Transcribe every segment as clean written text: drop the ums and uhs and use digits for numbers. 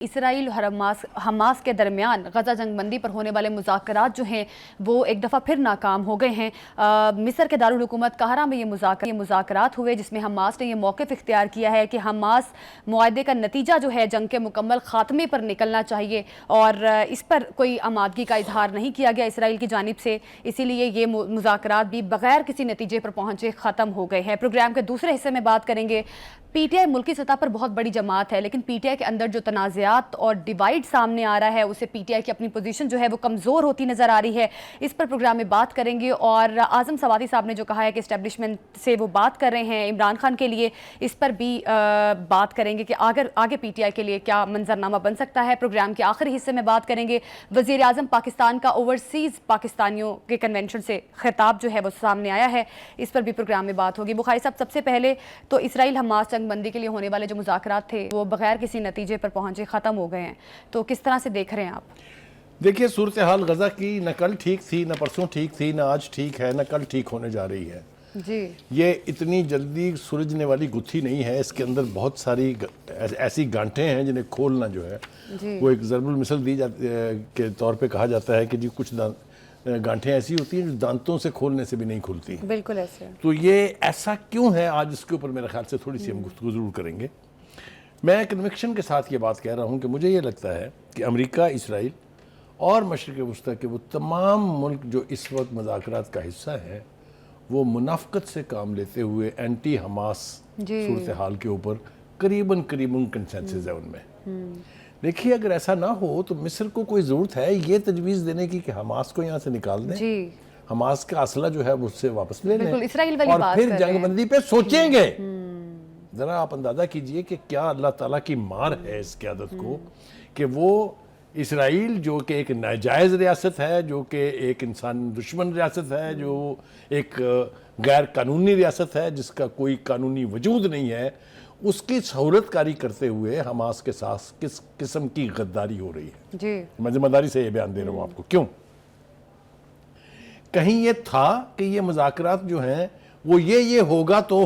اسرائیل اور حماس کے درمیان غزہ جنگ بندی پر ہونے والے مذاکرات جو ہیں وہ ایک دفعہ پھر ناکام ہو گئے ہیں۔ مصر کے دارالحکومت قاہرہ میں یہ مذاکرات ہوئے جس میں حماس نے یہ موقف اختیار کیا ہے کہ حماس معاہدے کا نتیجہ جو ہے جنگ کے مکمل خاتمے پر نکلنا چاہیے، اور اس پر کوئی آمادگی کا اظہار نہیں کیا گیا اسرائیل کی جانب سے، اسی لیے یہ مذاکرات بھی بغیر کسی نتیجے پر پہنچے ختم ہو گئے ہیں۔ پروگرام کے دوسرے حصے میں بات کریں گے، پی ٹی آئی ملکی سطح پر بہت بڑی جماعت ہے، لیکن پی ٹی آئی کے اندر جو تنازعات اور ڈیوائیڈ سامنے آ رہا ہے اسے پی ٹی آئی کی اپنی پوزیشن جو ہے وہ کمزور ہوتی نظر آ رہی ہے، اس پر پروگرام میں بات کریں گے۔ اور اعظم سوادی صاحب نے جو کہا ہے کہ اسٹیبلشمنٹ سے وہ بات کر رہے ہیں عمران خان کے لیے، اس پر بھی بات کریں گے کہ آگے پی ٹی آئی کے لیے کیا منظرنامہ بن سکتا ہے۔ پروگرام کے آخری حصے میں بات کریں گے وزیر اعظم پاکستان کا اوورسیز پاکستانیوں کے کنونشن سے خطاب جو ہے وہ سامنے آیا ہے، اس پر بھی پروگرام میں بات ہوگی۔ بخاری صاحب، سب سے پہلے تو اسرائیل حماس جنگ بندی کے لیے ہونے والے جو مذاکرات تھے وہ بغیر کسی نتیجے پر پہنچے ختم ہو گئے ہیں، تو کس طرح سے دیکھ رہے ہیں آپ؟ دیکھیے، صورتحال غزہ کی نہ کل ٹھیک تھی، نہ پرسوں ٹھیک تھی، نہ آج ٹھیک ہے، نہ کل ٹھیک ہونے جا رہی ہے۔ جی، یہ اتنی جلدی سلجھنے والی گتھی نہیں ہے، اس کے اندر بہت ساری ایسی گانٹھیں ہیں جنہیں کھولنا جو ہے وہ ایک ضرب المثل کے طور پہ کہا جاتا ہے کہ جی کچھ گانٹھیں ایسی ہوتی ہیں جو دانتوں سے کھولنے سے بھی نہیں کھلتی، بالکل ایسے۔ تو یہ ایسا کیوں ہے، آج اس کے اوپر میرے خیال سے تھوڑی سی ہم گفتگو ضرور کریں گے۔ میں کنوکشن کے ساتھ یہ بات کہہ رہا ہوں کہ مجھے یہ لگتا ہے کہ امریکہ، اسرائیل اور مشرق وسطیٰ کے وہ تمام ملک جو اس وقت مذاکرات کا حصہ ہیں، وہ منافقت سے کام لیتے ہوئے اینٹی حماس صورتحال کے اوپر قریباً کنسنسس ہے ان میں۔ دیکھیے، اگر ایسا نہ ہو تو مصر کو کوئی ضرورت ہے یہ تجویز دینے کی کہ حماس کو یہاں سے نکال دیں، حماس کا اسلحہ جو ہے اس سے واپس لے لیں اور پھر جنگ بندی پہ سوچیں گے۔ ذرا آپ اندازہ کیجئے کہ کیا اللہ تعالیٰ کی مار ہے اس قیادت کو کہ وہ اسرائیل جو کہ ایک ناجائز ریاست ہے، جو کہ ایک انسان دشمن ریاست ہے، جو ایک غیر قانونی ریاست ہے جس کا کوئی قانونی وجود نہیں ہے، اس کی سہولت کاری کرتے ہوئے حماس کے ساتھ کس قسم کی غداری ہو رہی ہے۔ میں ذمہ داری سے یہ بیان دے رہا ہوں آپ کو۔ کیوں؟ کہیں یہ تھا کہ یہ مذاکرات جو ہیں وہ یہ ہوگا تو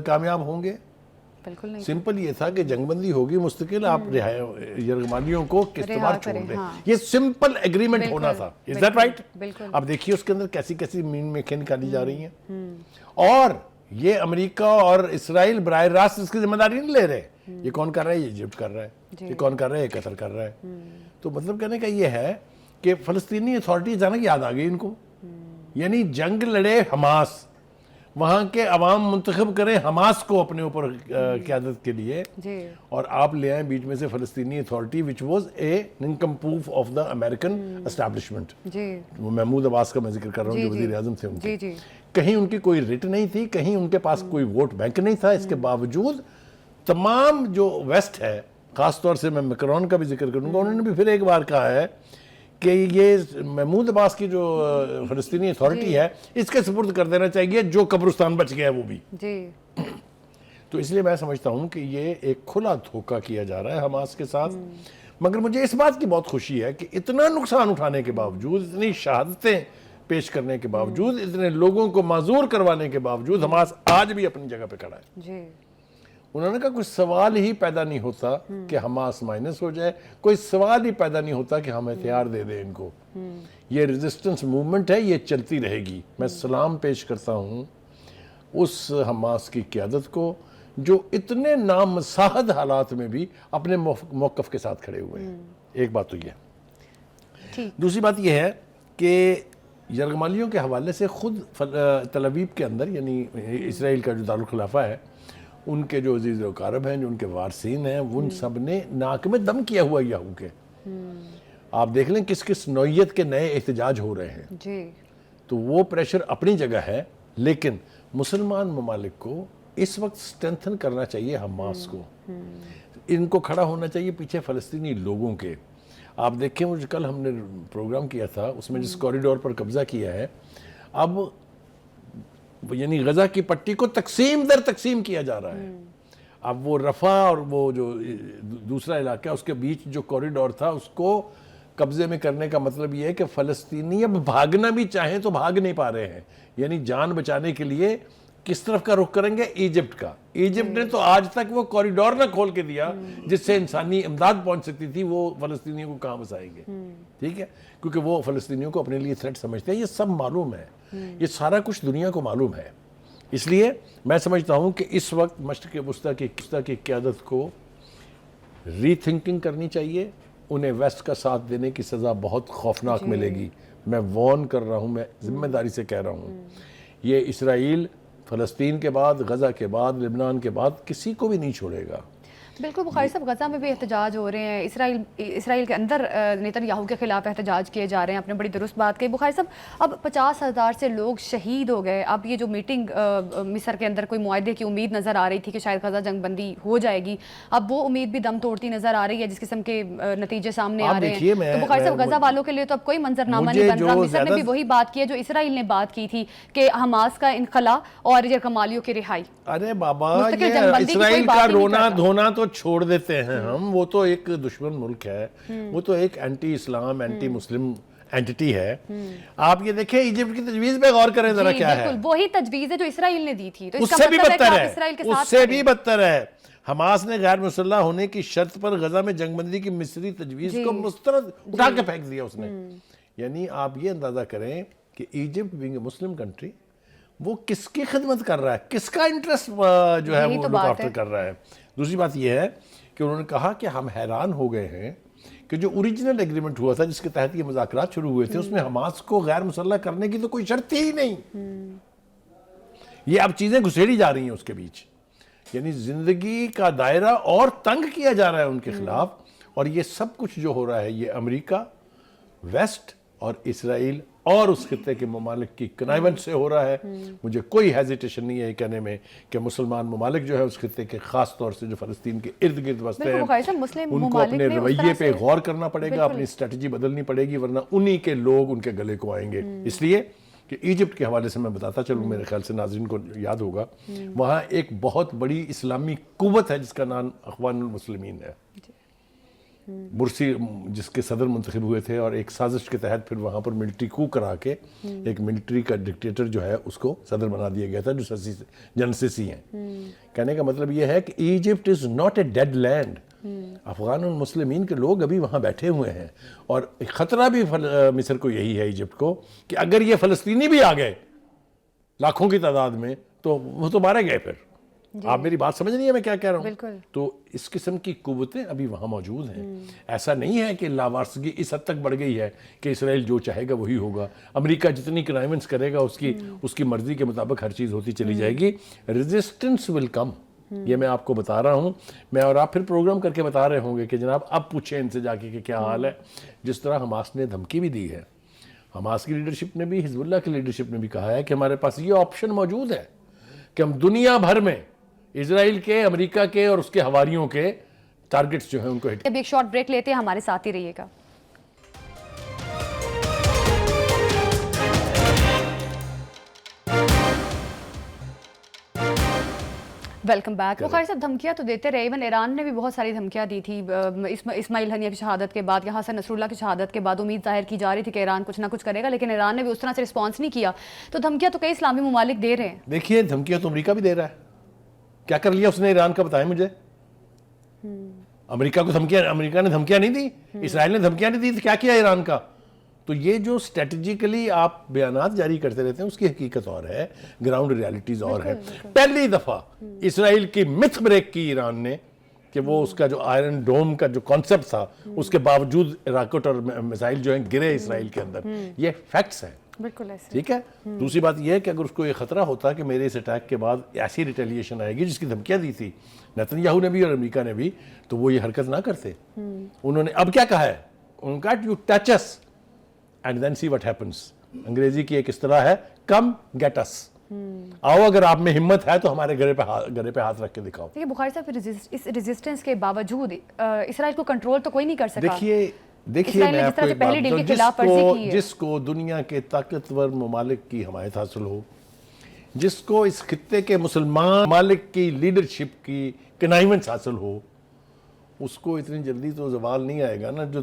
کامیاب ہوں گے؟ بالکل نہیں۔ سمپل یہ تھا کہ جنگ بندی ہوگی مستقل، آپ یرغمالیوں کو کشتوار چھوڑ دیں، یہ سمپل ایگریمنٹ ہونا تھا۔ Is that right؟ اب دیکھیے اس کے اندر کیسی مین میخیں نکالی جا رہی ہیں، اور یہ امریکہ اور اسرائیل براہ راست اس کی ذمہ داری نہیں لے رہے۔ یہ کون کر رہا ہے؟ یہ ایجپٹ کر رہا ہے۔ یہ کون کر رہا ہے؟ یہ قطر کر رہا ہے۔ تو مطلب کہنے کا یہ ہے کہ فلسطینی اتھارٹی اچانک یاد آ گئی ان کو، یعنی جنگ لڑے حماس، وہاں کے عوام منتخب کریں حماس کو اپنے اوپر قیادت کے لیے، اور آپ لے آئیں بیچ میں سے فلسطینی authority which was a nincompoop of the American establishment۔ وہ محمود عباس کا میں ذکر کر رہا ہوں جو وزیر اعظم تھے ان کے، کہیں ان کی کوئی رٹ نہیں تھی، کہیں ان کے پاس کوئی ووٹ بینک نہیں تھا، اس کے باوجود تمام جو ویسٹ ہے، خاص طور سے میں میکرون کا بھی ذکر کروں گا، انہوں نے بھی پھر ایک بار کہا ہے کہ یہ محمود عباس کی جو فلسطینی اتھارٹی ہے اس کے سپرد کر دینا چاہیے، جو قبرستان بچ گیا ہے وہ بھی۔ تو اس لیے میں سمجھتا ہوں کہ یہ ایک کھلا دھوکہ کیا جا رہا ہے حماس کے ساتھ، مگر مجھے اس بات کی بہت خوشی ہے کہ اتنا نقصان اٹھانے کے باوجود، اتنی شہادتیں پیش کرنے کے باوجود، اتنے لوگوں کو معذور کروانے کے باوجود حماس آج بھی اپنی جگہ پہ کھڑا ہے۔ انہوں نے کہا کوئی سوال ہی پیدا نہیں ہوتا کہ حماس مائنس ہو جائے، کوئی سوال ہی پیدا نہیں ہوتا کہ ہم ہتھیار دے دیں ان کو۔ یہ ریزسٹنس موومنٹ ہے، یہ چلتی رہے گی۔ میں سلام پیش کرتا ہوں اس حماس کی قیادت کو جو اتنے نامساعد حالات میں بھی اپنے موقف کے ساتھ کھڑے ہوئے ہیں۔ ایک بات تو یہ ہے۔ دوسری بات یہ ہے کہ یرغمالیوں کے حوالے سے خود تل ابیب کے اندر، یعنی اسرائیل کا جو دارالخلافہ ہے، ان کے جو عزیز و اقارب ہیں، جو ان کے وارثین ہیں، ان سب نے ناک میں دم کیا ہوا یہو کے۔ آپ دیکھ لیں کس کس نوعیت کے نئے احتجاج ہو رہے ہیں۔ تو وہ پریشر اپنی جگہ ہے، لیکن مسلمان ممالک کو اس وقت سٹرینتھن کرنا چاہیے حماس کو، ان کو کھڑا ہونا چاہیے پیچھے فلسطینی لوگوں کے۔ آپ دیکھیں، وہ جو کل ہم نے پروگرام کیا تھا اس میں جس کوریڈور پر قبضہ کیا ہے، اب یعنی غزہ کی پٹی کو تقسیم در تقسیم کیا جا رہا ہے۔ اب وہ رفح اور وہ جو دوسرا علاقہ اس کے بیچ جو کوریڈور تھا اس کو قبضے میں کرنے کا مطلب یہ ہے کہ فلسطینی اب بھاگنا بھی چاہیں تو بھاگ نہیں پا رہے ہیں، یعنی جان بچانے کے لیے کس طرف کا رخ کریں گے؟ ایجپٹ کا. ایجپٹ نے تو آج تک وہ کوریڈور نہ کھول کے دیا جس سے انسانی امداد پہنچ سکتی تھی. وہ فلسطینیوں کو کہاں بسائیں گے؟ ٹھیک ہے, کیونکہ وہ فلسطینیوں کو اپنے لیے تھریٹ سمجھتے ہیں. یہ سب معلوم ہے, یہ سارا کچھ دنیا کو معلوم ہے. اس لیے میں سمجھتا ہوں کہ اس وقت مشرق وسطیٰ کی قیادت کو ری تھنکنگ کرنی چاہیے. انہیں ویسٹ کا ساتھ دینے کی سزا بہت خوفناک ملے گی. میں وارن کر رہا ہوں, میں ذمہ داری سے کہہ رہا ہوں. یہ اسرائیل فلسطین کے بعد, غزہ کے بعد, لبنان کے بعد کسی کو بھی نہیں چھوڑے گا. بالکل بخاری صاحب, غزہ میں بھی احتجاج ہو رہے ہیں, اسرائیل کے اندر نیتن یاہو کے خلاف احتجاج کیے جا رہے ہیں. آپ نے بڑی درست بات کہی بخاری صاحب. اب 50,000 سے لوگ شہید ہو گئے. اب یہ جو میٹنگ مصر کے اندر کوئی معاہدے کی امید نظر آ رہی تھی کہ شاید غزہ جنگ بندی ہو جائے گی, اب وہ امید بھی دم توڑتی نظر آ رہی ہے جس قسم کے نتیجے سامنے آ رہے ہیں. تو بخاری صاحب غزہ والوں کے لیے تو اب کوئی منظر نامہ نہیں بن رہا. مصر نے بھی وہی بات کی ہے جو اسرائیل نے بات کی تھی کہ حماس کا انخلا اور یرغمالیوں کی رہائی. ارے بابا, یہ اسرائیل کا رونا دھونا تو چھوڑ دیتے ہیں ہم. وہ تو ایک دشمن ملک ہے, وہ تو ایک اینٹی اسلام, اینٹی مسلم اینٹی ہے. آپ یہ دیکھیں ایجپٹ کی تجویز پہ غور کریں ذرا کیا ہے. وہی تجویز ہے جو اسرائیل نے دی تھی. اس سے بھی بدتر ہے, اس سے بھی بدتر ہے. حماس نے غیر مسلح ہونے کی شرط پر غزہ میں جنگ بندی کی مصری تجویز کو مسترد اٹھا کے پھینک دیا اس نے. یعنی آپ یہ اندازہ کریں کہ Egypt being a Muslim country وہ کس کی خدمت کر رہا ہے, کس کا انٹرسٹ جو ہے وہ لک آفٹر کر رہا ہے. دوسری بات یہ ہے کہ انہوں نے کہا کہ ہم حیران ہو گئے ہیں کہ جو اوریجنل ایگریمنٹ ہوا تھا جس کے تحت یہ مذاکرات شروع ہوئے تھے اس میں حماس کو غیر مسلح کرنے کی تو کوئی شرط ہی نہیں. یہ اب چیزیں گھسیڑی جا رہی ہیں اس کے بیچ, یعنی زندگی کا دائرہ اور تنگ کیا جا رہا ہے ان کے خلاف. اور یہ سب کچھ جو ہو رہا ہے یہ امریکہ, ویسٹ اور اسرائیل اور اس خطے کے ممالک کی کنائیونس سے ہو رہا ہے. مجھے کوئی ہیزیٹیشن نہیں ہے یہ کہنے میں کہ مسلمان ممالک جو ہے اس خطے کے, خاص طور سے جو فلسطین کے ارد گرد بستے ہیں, ان کو اپنے رویے پہ غور کرنا پڑے گا, اپنی اسٹریٹجی بدلنی پڑے گی, ورنہ انہی کے لوگ ان کے گلے کو آئیں گے. اس لیے کہ ایجپٹ کے حوالے سے میں بتاتا چلوں, میرے خیال سے ناظرین کو یاد ہوگا, وہاں ایک بہت بڑی اسلامی قوت ہے جس کا نام اخوان المسلمین ہے. مرسی جس کے صدر منتخب ہوئے تھے, اور ایک سازش کے تحت پھر وہاں پر ملٹری کو کرا کے ایک ملٹری کا ڈکٹیٹر جو ہے اس کو صدر بنا دیا گیا تھا جو جنرل سیسی ہیں. کہنے کا مطلب یہ ہے کہ Egypt is not a dead land. افغان المسلمین کے لوگ ابھی وہاں بیٹھے ہوئے ہیں, اور خطرہ بھی مصر کو یہی ہے, ایجپٹ کو, کہ اگر یہ فلسطینی بھی آ گئے لاکھوں کی تعداد میں تو وہ تو مارے گئے پھر. آپ میری بات سمجھ نہیں ہے میں کیا کہہ رہا ہوں؟ تو اس قسم کی قوتیں ابھی وہاں موجود ہیں. ایسا نہیں ہے کہ لاوارثگی اس حد تک بڑھ گئی ہے کہ اسرائیل جو چاہے گا وہی ہوگا. امریکہ جتنی کنائیونس کرے گا اس کی مرضی کے مطابق ہر چیز ہوتی چلی جائے گی. ریزسٹنس ول کم, یہ میں آپ کو بتا رہا ہوں. میں اور آپ پھر پروگرام کر کے بتا رہے ہوں گے کہ جناب اب پوچھیں ان سے جا کے کہ کیا حال ہے. جس طرح حماس نے دھمکی بھی دی ہے, حماس کی لیڈرشپ نے بھی, حزب اللہ کی لیڈرشپ نے بھی کہا ہے کہ ہمارے پاس یہ آپشن موجود ہے کہ ہم دنیا بھر میں اسرائیل کے, امریکہ کے اور اس کے حواریوں کے ٹارگٹس جو ہیں ان کو ہٹ. اب ایک شارٹ بریک لیتے ہیں, ہمارے ساتھ ہی رہیے گا. Welcome back. بخاری صاحب دھمکیاں تو دیتے رہے, ایون ایران نے بھی بہت ساری دھمکیاں دی تھی. اسماعیل ہنیہ کی شہادت کے بعد یا حسن نصر اللہ کی شہادت کے بعد امید ظاہر کی جا رہی تھی کہ ایران کچھ نہ کچھ کرے گا, لیکن ایران نے بھی اس طرح سے رسپانس نہیں کیا. تو دھمکیاں تو کئی اسلامی ممالک دے رہے ہیں. دیکھیے دھمکیاں تو امریکہ بھی دے رہا ہے. کیا کر لیا اس نے ایران کا, بتائیں مجھے. امریکہ نے دھمکیاں نہیں دی, اسرائیل نے دھمکیاں نہیں دی, تو کیا کیا ایران کا. تو یہ جو اسٹریٹجیکلی آپ بیانات جاری کرتے رہتے ہیں اس کی حقیقت اور ہے, گراؤنڈ ریالٹیز اور ہے. پہلی دفعہ اسرائیل کی متھ بریک کی ایران نے کہ وہ اس کا جو آئرن ڈوم کا جو کانسیپٹ تھا اس کے باوجود راکٹ اور میزائل جو ہیں گرے اسرائیل کے اندر. یہ فیکٹس ہیں. بالکل ایسے. ٹھیک ہے. دوسری بات یہ ہے کہ اگر اس کو یہ خطرہ ہوتا کہ میرے اس اٹیک کے بعد ایسی ریٹیلیشن آئے گی جس کی دھمکیاں دی تھی نیتن یاہو نے بھی اور امریکہ نے بھی, تو وہ یہ حرکت نہ کرتے. انہوں نے اب کیا کہا ہے, انہوں نے کہا you touch us and then see what happens. انگریزی کی ایک اصطلاح ہے کم گیٹ اس. آؤ اگر آپ میں ہمت ہے تو ہمارے گلے پہ ہاتھ رکھ کے دکھاؤ. دیکھیے بخاری صاحب, اس ریزسٹنس کے باوجود اسرائیل کو کنٹرول تو کوئی نہیں کر سکا. دیکھیے میں آپ کو ایک بات بتاؤں, جس کو دنیا کے طاقتور ممالک کی حمایت حاصل ہو, جس کو اس خطے کے مسلمان ممالک کی لیڈرشپ کی کنائیونس حاصل ہو, اس کو اتنی جلدی تو زوال نہیں آئے گا نا. جو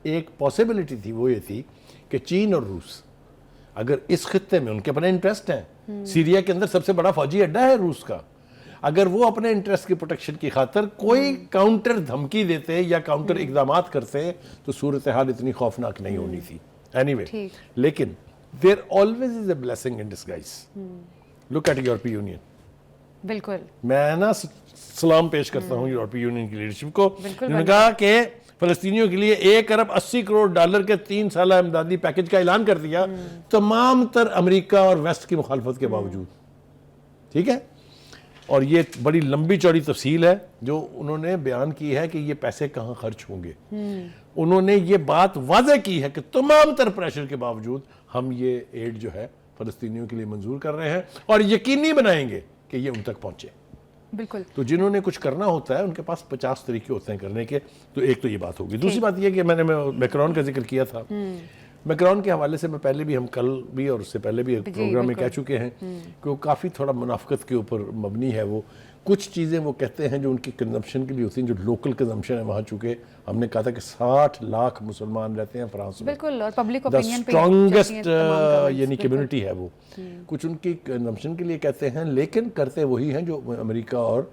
ایک پاسبلٹی تھی وہ یہ تھی کہ چین اور روس اگر اس خطے میں, ان کے اپنے انٹرسٹ ہیں, سیریا کے اندر سب سے بڑا فوجی اڈا ہے روس کا. اگر وہ اپنے انٹرسٹ کی پروٹیکشن کی خاطر کوئی کاؤنٹر دھمکی دیتے یا کاؤنٹر اقدامات کرتے تو صورتحال اتنی خوفناک نہیں ہونی تھی. اینی لیکن there always is a blessing in disguise. Look at یورپی یونین. بالکل میں نا سلام پیش کرتا ہوں یورپی یونین کی لیڈرشپ کو. انہوں نے کہا کہ فلسطینیوں کے لیے $1.80 کے 3 سالہ امدادی پیکج کا اعلان کر دیا تمام تر امریکہ اور ویسٹ کی مخالفت کے باوجود. ٹھیک ہے. اور یہ بڑی لمبی چوڑی تفصیل ہے جو انہوں نے بیان کی ہے کہ یہ پیسے کہاں خرچ ہوں گے. انہوں نے یہ بات واضح کی ہے کہ تمام تر پریشر کے باوجود ہم یہ ایڈ جو ہے فلسطینیوں کے لیے منظور کر رہے ہیں اور یقینی بنائیں گے کہ یہ ان تک پہنچے. بالکل. تو جنہوں نے کچھ کرنا ہوتا ہے ان کے پاس 50 طریقے ہوتے ہیں کرنے کے. تو ایک تو یہ بات ہوگی. دوسری بات یہ کہ میں نے میکرون کا ذکر کیا تھا. میکرون کے حوالے سے میں پہلے بھی ہم کل بھی اور اس سے پہلے بھی ایک پروگرام میں کہہ چکے ہیں کہ وہ کافی تھوڑا منافقت کے اوپر مبنی ہے. وہ کچھ چیزیں وہ کہتے ہیں جو ان کی کنزمپشن کے لیے ہوتی ہیں جو لوکل کنزمپشن ہے وہاں. چونکہ ہم نے کہا تھا کہ 60 لاکھ مسلمان رہتے ہیں فرانس میں. بالکل. اور پبلک اوپینین پہ اسٹرانگسٹ یعنی کمیونٹی ہے وہ. کچھ ان کی کنزمپشن کے لیے کہتے ہیں لیکن کرتے وہی ہیں جو امریکہ اور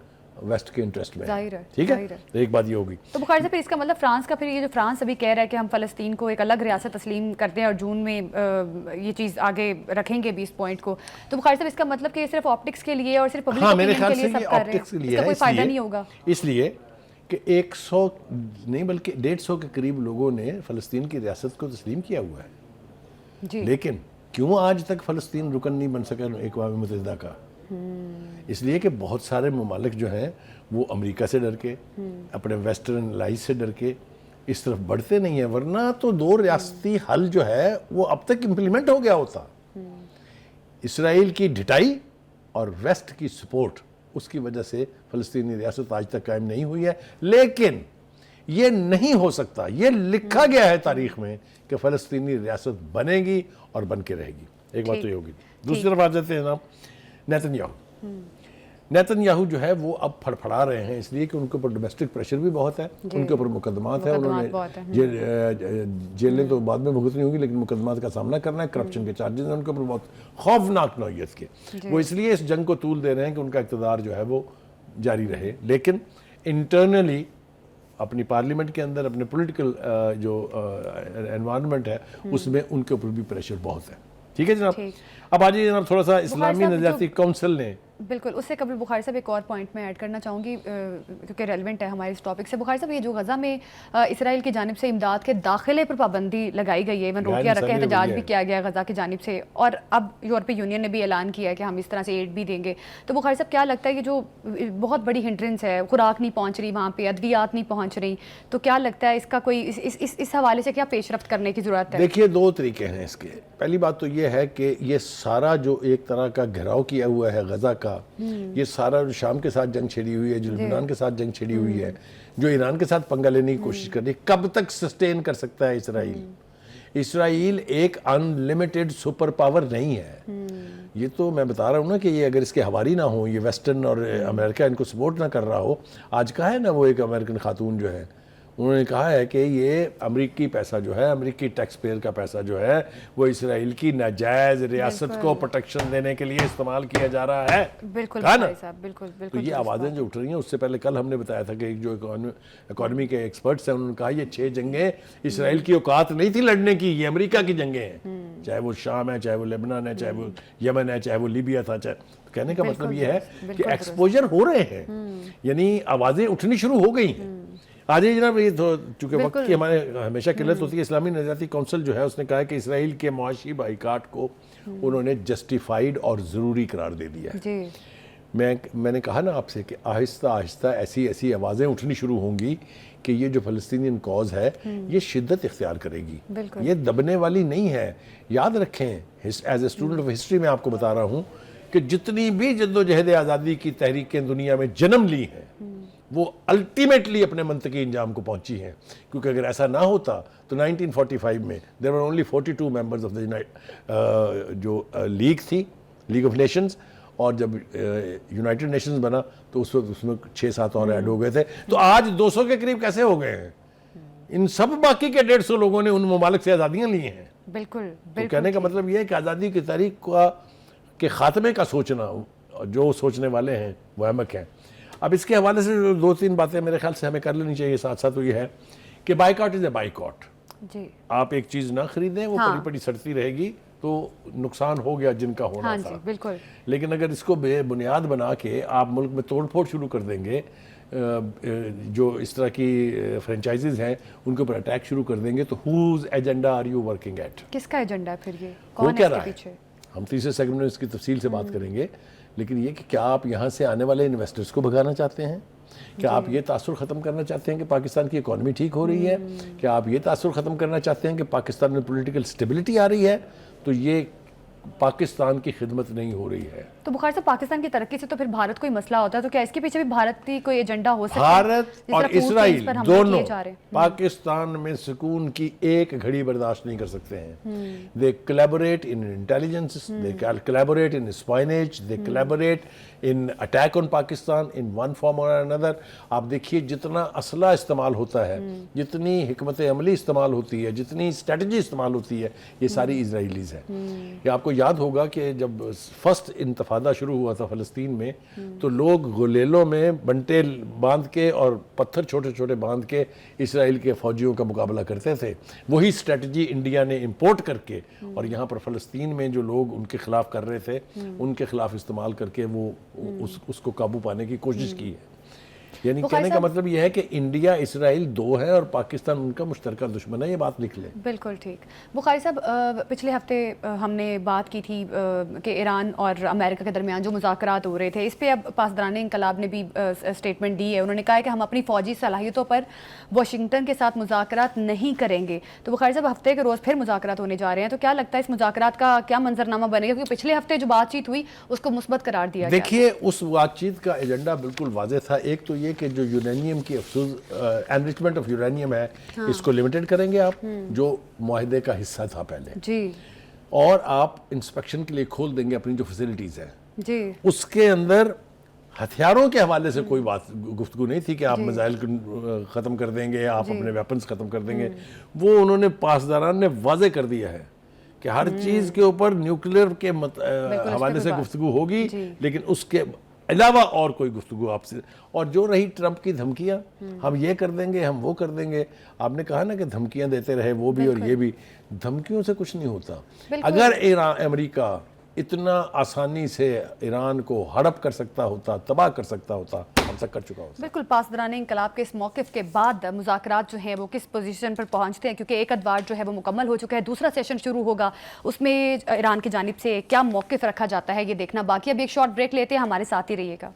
ویسٹ کے انٹرسٹ میں. ٹھیک ہے. ایک بات یہ ہوگی. تو بخاری صاحب پھر اس کا مطلب فرانس کا پھر یہ جو فرانس ابھی کہہ رہا ہے کہ ہم فلسطین کو ایک الگ ریاست تسلیم کرتے ہیں اور جون میں یہ چیز آگے رکھیں گے بھی اس پوائنٹ کو. تو بخاری صاحب اس کا مطلب کہ صرف آپٹکس کے لیے اور صرف پبلک اوپینین کے لیے سب کر رہے ہیں, اس کا کوئی فائدہ نہیں ہوگا. اس لیے کہ 100 نہیں بلکہ 150 کے قریب لوگوں نے فلسطین کی ریاست کو تسلیم کیا ہوا ہے. لیکن کیوں آج تک فلسطین رکن نہیں بن سکا اقوام متحدہ کا؟ اس لیے کہ بہت سارے ممالک جو ہیں وہ امریکہ سے ڈر کے اپنے ویسٹرن الائز سے ڈر کے اس طرف بڑھتے نہیں ہیں. ورنہ تو 2 ریاستی حل جو ہے وہ اب تک امپلیمنٹ ہو گیا ہوتا. اسرائیل کی ڈھٹائی اور ویسٹ کی سپورٹ اس کی وجہ سے فلسطینی ریاست آج تک قائم نہیں ہوئی ہے. لیکن یہ نہیں ہو سکتا, یہ لکھا گیا ہے تاریخ میں کہ فلسطینی ریاست بنے گی اور بن کے رہے گی. ایک بات تو یہ ہوگی. دوسری طرف آ جاتے ہیں جناب نیتن یاہو جو ہے وہ اب پھڑپھڑا رہے ہیں اس لیے کہ ان کے اوپر ڈومیسٹک پریشر بھی بہت ہے. ان کے اوپر مقدمات ہیں. انہوں نے جیلیں تو بعد میں بھگتنی ہوگی لیکن مقدمات کا سامنا کرنا ہے. کرپشن کے چارجز ہیں ان کے اوپر بہت خوفناک نوعیت کے. وہ اس لیے اس جنگ کو طول دے رہے ہیں کہ ان کا اقتدار جو ہے وہ جاری رہے. لیکن انٹرنلی اپنی پارلیمنٹ کے اندر اپنے پولیٹیکل جو انوائرمنٹ ہے اس میں ان کے اوپر بھی پریشر بہت ہے. ٹھیک ہے جناب. اب آجیے جناب تھوڑا سا اسلامی نظریاتی کونسل نے بالکل اس سے قبل بخاری صاحب ایک اور پوائنٹ میں ایڈ کرنا چاہوں گی کیونکہ ریلیونٹ ہے ہمارے اس ٹاپک سے. بخاری صاحب یہ جو غزہ میں اسرائیل کی جانب سے امداد کے داخلے پر پابندی لگائی گئی ہے, ایون روکیا رکھا احتجاج بھی کیا گیا غزہ کی جانب سے, اور اب یورپی یونین نے بھی اعلان کیا ہے کہ ہم اس طرح سے ایڈ بھی دیں گے. تو بخاری صاحب کیا لگتا ہے کہ جو بہت بڑی ہنڈرنس ہے, خوراک نہیں پہنچ رہی وہاں پہ, ادویات نہیں پہنچ رہی, تو کیا لگتا ہے اس کا کوئی اس حوالے سے کیا پیش رفت کرنے کی ضرورت ہے؟ دیکھیے 2 طریقے ہیں اس کے. پہلی بات تو یہ ہے کہ یہ سارا جو ایک طرح کا گھیراؤ کیا ہوا ہے غزہ کا, یہ سارا جو شام کے ساتھ جنگ چھڑی ہوئی ہے, جو لبنان کے ساتھ جنگ چھڑی ہوئی ہے, جو ایران کے ساتھ پنگا لینے کی کوشش کر رہی ہے, کب تک سسٹین کر سکتا ہے اسرائیل؟ اسرائیل ایک ان لمیٹڈ سپر پاور نہیں ہے. یہ تو میں بتا رہا ہوں نا کہ یہ اگر اس کے حواری نہ ہوں, یہ ویسٹرن اور امریکہ ان کو سپورٹ نہ کر رہا ہو. آج کہا ہے نا وہ ایک امریکن خاتون جو ہے, انہوں نے کہا ہے کہ یہ امریکی پیسہ جو ہے, امریکی ٹیکس پیئر کا پیسہ جو ہے وہ اسرائیل کی ناجائز ریاست کو پروٹیکشن دینے کے لیے استعمال کیا جا رہا ہے. بالکل بالکل. تو یہ آوازیں جو اٹھ رہی ہیں, اس سے پہلے کل ہم نے بتایا تھا کہ جو اکانومی کے ایکسپرٹس ہیں انہوں نے کہا یہ 6 جنگیں اسرائیل کی اوقات نہیں تھی لڑنے کی, یہ امریکہ کی جنگیں ہیں. چاہے وہ شام ہے, چاہے وہ لبنان ہے, چاہے وہ یمن ہے, چاہے وہ لیبیا تھا. کہنے کا مطلب یہ ہے کہ ایکسپوجر ہو رہے ہیں, یعنی آوازیں اٹھنی شروع ہو گئی ہیں. آجائے جناب. یہ چونکہ وقت کی ہمارے ہمیشہ قلت ہوتی ہے, اسلامی نظریاتی کونسل جو ہے اس نے کہا کہ اسرائیل کے معاشی بائیکاٹ کو انہوں نے جسٹیفائیڈ اور ضروری قرار دے دیا ہے. میں نے کہا نا آپ سے کہ آہستہ آہستہ ایسی آوازیں اٹھنی شروع ہوں گی کہ یہ جو فلسطینین کاز ہے یہ شدت اختیار کرے گی, یہ دبنے والی نہیں ہے. یاد رکھیں, as a student of history میں آپ کو بتا رہا ہوں کہ جتنی بھی جدوجہد آزادی کی تحریکیں دنیا میں جنم لی ہیں وہ الٹیمیٹلی اپنے منطقی انجام کو پہنچی ہیں. کیونکہ اگر ایسا نہ ہوتا تو 1945 میں there were only 42 members of the جو لیگ تھی, لیگ آف نیشنز, اور جب یونائٹڈ نیشنز بنا تو اس وقت اس میں 6-7 اور ایڈ ہو گئے تھے. تو آج 200 کے قریب کیسے ہو گئے ہیں؟ ان سب باقی کے 150 لوگوں نے ان ممالک سے آزادیاں لی ہیں. بالکل. تو کہنے کا مطلب یہ ہے کہ آزادی کی تاریخ کا کہ خاتمے کا سوچنا جو سوچنے والے ہیں وہ احمق ہیں. اب اس کے حوالے سے جو 2-3 باتیں میرے خیال سے ہمیں کر لینی چاہیے ساتھ ساتھ، وہ یہ ہے کہ بائیکاٹ از اے بائیکاٹ. جی آپ ایک چیز نہ خریدیں، وہ پڑی پڑی سڑتی رہے گی تو نقصان ہو گیا جن کا ہونا تھا. بالکل. لیکن اگر اس کو بے بنیاد بنا کے آپ ملک میں توڑ پھوڑ شروع کر دیں گے، جو اس طرح کی فرینچائزز ہیں ان کے اوپر اٹیک شروع کر دیں گے، تو whose agenda are you working at? کس کا ایجنڈا ہے پھر یہ؟ وہ کون ہے کیا اس کے رہا ہے؟ پیچھے؟ ہم تیسرے سیگمنٹ میں اس کی تفصیل سے بات کریں گے. لیکن یہ کہ کیا آپ یہاں سے آنے والے انویسٹرز کو بھگانا چاہتے ہیں؟ کیا آپ یہ تاثر ختم کرنا چاہتے ہیں کہ پاکستان کی اکانومی ٹھیک ہو رہی ہے؟ کیا آپ یہ تاثر ختم کرنا چاہتے ہیں کہ پاکستان میں پولیٹیکل سٹیبلٹی آ رہی ہے؟ تو یہ پاکستان کی خدمت نہیں ہو رہی ہے. تو بخاری صاحب پاکستان کی ترقی سے تو پھر بھارت کو ہی مسئلہ ہوتا ہے، تو کیا اس کے پیچھے بھی بھارت کی کوئی ایجنڈا ہو سکتا ہے؟ بھارت اور اسرائیل دونوں پاکستان میں سکون کی ایک گھڑی برداشت نہیں کر سکتے ہیں. دے collaborate in intelligence, they collaborate in espionage, they collaborate in attack on Pakistan in one form or another. آپ دیکھیے جتنا اسلحہ استعمال ہوتا ہے، جتنی حکمت عملی استعمال ہوتی ہے، جتنی اسٹریٹجی استعمال ہوتی ہے، یہ ساری اسرائیلیز ہیں. یہ آپ کو یاد ہوگا کہ جب فرسٹ انتفاضہ شروع ہوا تھا فلسطین میں، تو لوگ غلیلوں میں بنٹے باندھ کے اور پتھر چھوٹے چھوٹے باندھ کے اسرائیل کے فوجیوں کا مقابلہ کرتے تھے. وہی اسٹریٹجی انڈیا نے امپورٹ کر کے اور یہاں پر فلسطین میں جو لوگ ان کے خلاف کر رہے تھے ان کے خلاف استعمال کر کے وہ اس کو قابو پانے کی کوشش کی ہے. یعنی کہنے کا مطلب یہ ہے کہ انڈیا اسرائیل دو ہے اور پاکستان ان کا مشترکہ دشمن ہے. یہ بات لکھ لیں. بالکل ٹھیک. بخاری صاحب پچھلے ہفتے ہم نے بات کی تھی کہ ایران اور امریکہ کے درمیان جو مذاکرات ہو رہے تھے، اس پہ اب پاسداران انقلاب نے بھی اسٹیٹمنٹ دی ہے. انہوں نے کہا ہے کہ ہم اپنی فوجی صلاحیتوں پر واشنگٹن کے ساتھ مذاکرات نہیں کریں گے. تو بخاری صاحب ہفتے کے روز پھر مذاکرات ہونے جا رہے ہیں، تو کیا لگتا ہے اس مذاکرات کا کیا منظرنامہ بنے گا؟ کیونکہ پچھلے ہفتے جو بات چیت ہوئی اس کو مثبت قرار دیا گیا. دیکھیے اس بات چیت کا ایجنڈا بالکل واضح تھا. ایک تو یہ کہ جو یورینیم کی انریچمنٹ آف یورینیم ہے اس کو لمیٹڈ کریں گے آپ، جو معاہدے کا حصہ تھا پہلے جی، اور آپ انسپیکشن کے لیے کھول دیں گے اپنی جو فیسلٹیز ہیں جی. اس کے اندر ہتھیاروں کے حوالے سے کوئی بات گفتگو نہیں تھی کہ آپ میزائل ختم کر دیں گے، آپ اپنے ویپنز ختم کر دیں گے. وہ انہوں نے پاسداران نے واضح کر دیا ہے کہ ہر چیز کے اوپر نیوکلیئر کے حوالے سے گفتگو ہوگی، لیکن اس کے علاوہ اور کوئی گفتگو آپ سے. اور جو رہی ٹرمپ کی دھمکیاں، ہم یہ کر دیں گے، ہم وہ کر دیں گے. آپ نے کہا نا کہ دھمکیاں دیتے رہے وہ بھی اور یہ بھی. دھمکیوں سے کچھ نہیں ہوتا. اگر امریکہ اتنا آسانی سے ایران کو ہڑپ کر سکتا ہوتا، تباہ کر سکتا ہوتا، ہم تک کر چکا ہوتا. بالکل. پاسداران انقلاب کے اس موقف کے بعد مذاکرات جو ہیں وہ کس پوزیشن پر پہنچتے ہیں؟ کیونکہ ایک ادوار جو ہے وہ مکمل ہو چکا ہے، دوسرا سیشن شروع ہوگا. اس میں ایران کی جانب سے کیا موقف رکھا جاتا ہے یہ دیکھنا باقی. اب ایک شارٹ بریک لیتے ہیں، ہمارے ساتھ ہی رہیے گا.